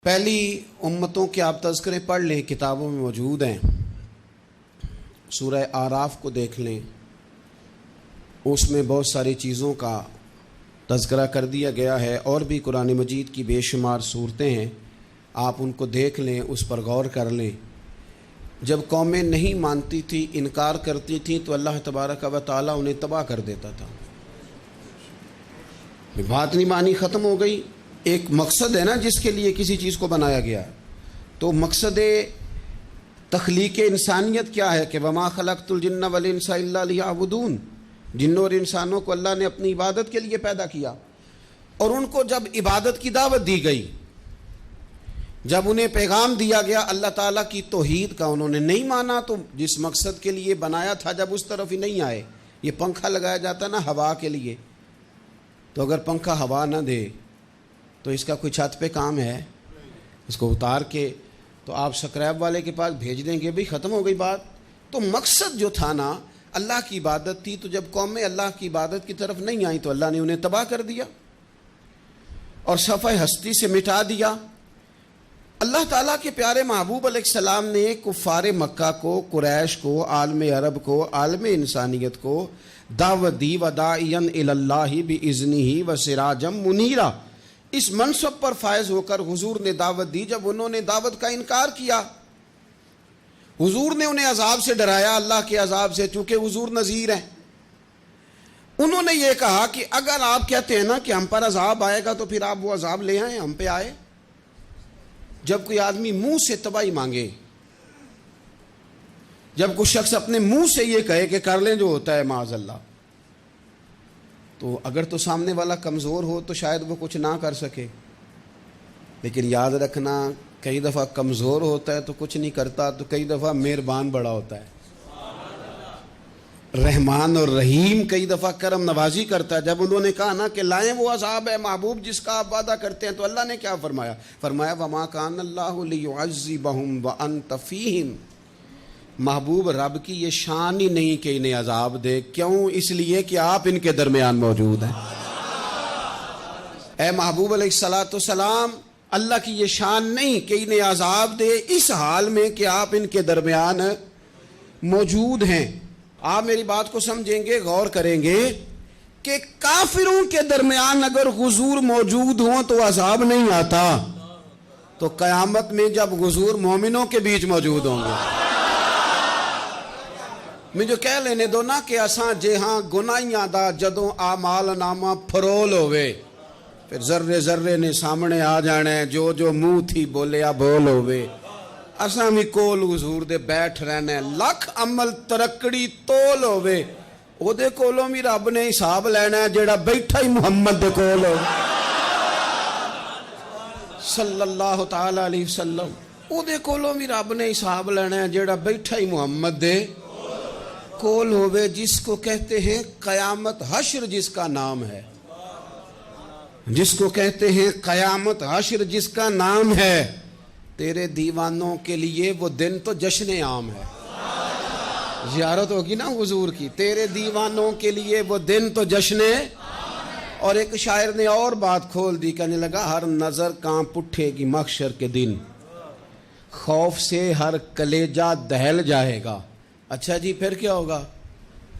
پہلی امتوں کے آپ تذکرے پڑھ لیں، کتابوں میں موجود ہیں۔ سورہ آراف کو دیکھ لیں، اس میں بہت ساری چیزوں کا تذکرہ کر دیا گیا ہے، اور بھی قرآن مجید کی بے شمار صورتیں ہیں، آپ ان کو دیکھ لیں، اس پر غور کر لیں۔ جب قومیں نہیں مانتی تھی، انکار کرتی تھیں، تو اللہ تبارک و تعالیٰ انہیں تباہ کر دیتا تھا۔ بات نہیں مانی، ختم ہو گئی۔ ایک مقصد ہے نا جس کے لیے کسی چیز کو بنایا گیا، تو مقصد تخلیق انسانیت کیا ہے کہ وما خلقت الجن والانس الا لیعبدون، جنوں اور انسانوں کو اللہ نے اپنی عبادت کے لیے پیدا کیا، اور ان کو جب عبادت کی دعوت دی گئی، جب انہیں پیغام دیا گیا اللہ تعالیٰ کی توحید کا، انہوں نے نہیں مانا، تو جس مقصد کے لیے بنایا تھا جب اس طرف ہی نہیں آئے۔ یہ پنکھا لگایا جاتا نا ہوا کے لیے، تو اگر پنکھا ہوا نہ دے تو اس کا کوئی چھت پہ کام ہے؟ اس کو اتار کے تو آپ سکریب والے کے پاس بھیج دیں گے، بھی ختم ہو گئی بات۔ تو مقصد جو تھا نا اللہ کی عبادت تھی، تو جب قومیں اللہ کی عبادت کی طرف نہیں آئیں تو اللہ نے انہیں تباہ کر دیا اور صفحہ ہستی سے مٹا دیا۔ اللہ تعالیٰ کے پیارے محبوب علیہ السلام نے کفار مکہ کو، قریش کو، عالم عرب کو، عالم انسانیت کو دعوت دی، وداعیا الی اللہ باذنہ وسراجا منیرا۔ اس منصب پر فائز ہو کر حضور نے دعوت دی۔ جب انہوں نے دعوت کا انکار کیا، حضور نے انہیں عذاب سے ڈرایا، اللہ کے عذاب سے، چونکہ حضور نذیر ہیں۔ انہوں نے یہ کہا کہ اگر آپ کہتے ہیں نا کہ ہم پر عذاب آئے گا تو پھر آپ وہ عذاب لے آئیں، ہم پہ آئے۔ جب کوئی آدمی منہ سے تباہی مانگے، جب کوئی شخص اپنے منہ سے یہ کہے کہ کر لیں جو ہوتا ہے معاذ اللہ، تو اگر تو سامنے والا کمزور ہو تو شاید وہ کچھ نہ کر سکے، لیکن یاد رکھنا کئی دفعہ کمزور ہوتا ہے تو کچھ نہیں کرتا، تو کئی دفعہ مہربان بڑا ہوتا ہے، رحمان اور رحیم کئی دفعہ کرم نوازی کرتا ہے۔ جب انہوں نے کہا نا کہ لائیں وہ عذاب ہے محبوب جس کا آپ وعدہ کرتے ہیں، تو اللہ نے کیا فرمایا؟ فرمایا وما کان اللہ لیعذبہم وانت فیہم۔ محبوب رب کی یہ شان ہی نہیں کہ انہیں عذاب دے، کیوں؟ اس لیے کہ آپ ان کے درمیان موجود ہیں۔ اے محبوب علیہ الصلاۃ والسلام، اللہ کی یہ شان نہیں کہ انہیں عذاب دے اس حال میں کہ آپ ان کے درمیان موجود ہیں۔ آپ میری بات کو سمجھیں گے، غور کریں گے کہ کافروں کے درمیان اگر حضور موجود ہوں تو عذاب نہیں آتا، تو قیامت میں جب حضور مومنوں کے بیچ موجود ہوں گے، مجھے کہہ لینے دو نا کہ اساں جے ہاں گناہیاں دا جدوں اعمال نامہ پھرول ہوئے، پھر ذرے ذرے نے سامنے آ جانا ہے، جو جو منہ تھی بولیا بول ہوئے، اساں بھی کول حضور دے بیٹھ رہنا ہے، لکھ عمل ترکڑی تول ہوئے، او دے کولوں بھی رب نے حساب لینا ہے جیڑا بیٹھا ہی محمد دے کول ہو صلی اللہ تعالی علیہ وسلم، او دے کولوں بھی رب نے حساب لینا ہے جیڑا بیٹھا ہی محمد دے کول ہوئے، جس کو کہتے ہیں قیامت حشر، جس کا نام ہے، جس کو کہتے ہیں قیامت حشر، جس کا نام ہے۔ تیرے دیوانوں کے لیے وہ دن تو جشن عام ہے، زیارت ہوگی نا حضور کی، تیرے دیوانوں کے لیے وہ دن تو جشن۔ اور ایک شاعر نے اور بات کھول دی، کہنے لگا ہر نظر کانپ اٹھے گی محشر کے دن، خوف سے ہر کلیجہ دہل جائے گا۔ اچھا جی پھر کیا ہوگا؟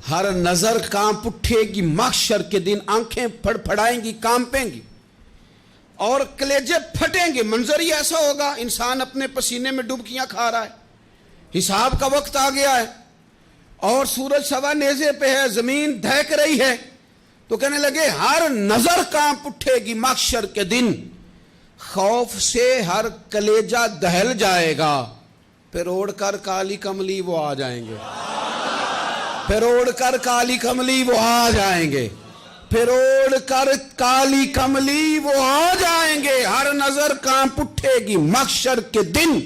ہر نظر کانپ اٹھے گی محشر کے دن، آنکھیں پھڑ پھڑائیں گی، کانپیں گی، اور کلیجے پھٹیں گے۔ منظر ہی ایسا ہوگا، انسان اپنے پسینے میں ڈبکیاں کھا رہا ہے، حساب کا وقت آ گیا ہے، اور سورج سوا نیزے پہ ہے، زمین دہک رہی ہے، تو کہنے لگے ہر نظر کانپ اٹھے گی محشر کے دن، خوف سے ہر کلیجہ دہل جائے گا، پھر اوڑھ کر کالی کملی وہ آ جائیں گے، پھر اوڑھ کر کالی کملی وہ آ جائیں گے، پھر اوڑھ کر کالی کملی وہ آ جائیں گے، ہر نظر کانپ اٹھے گی محشر کے دن،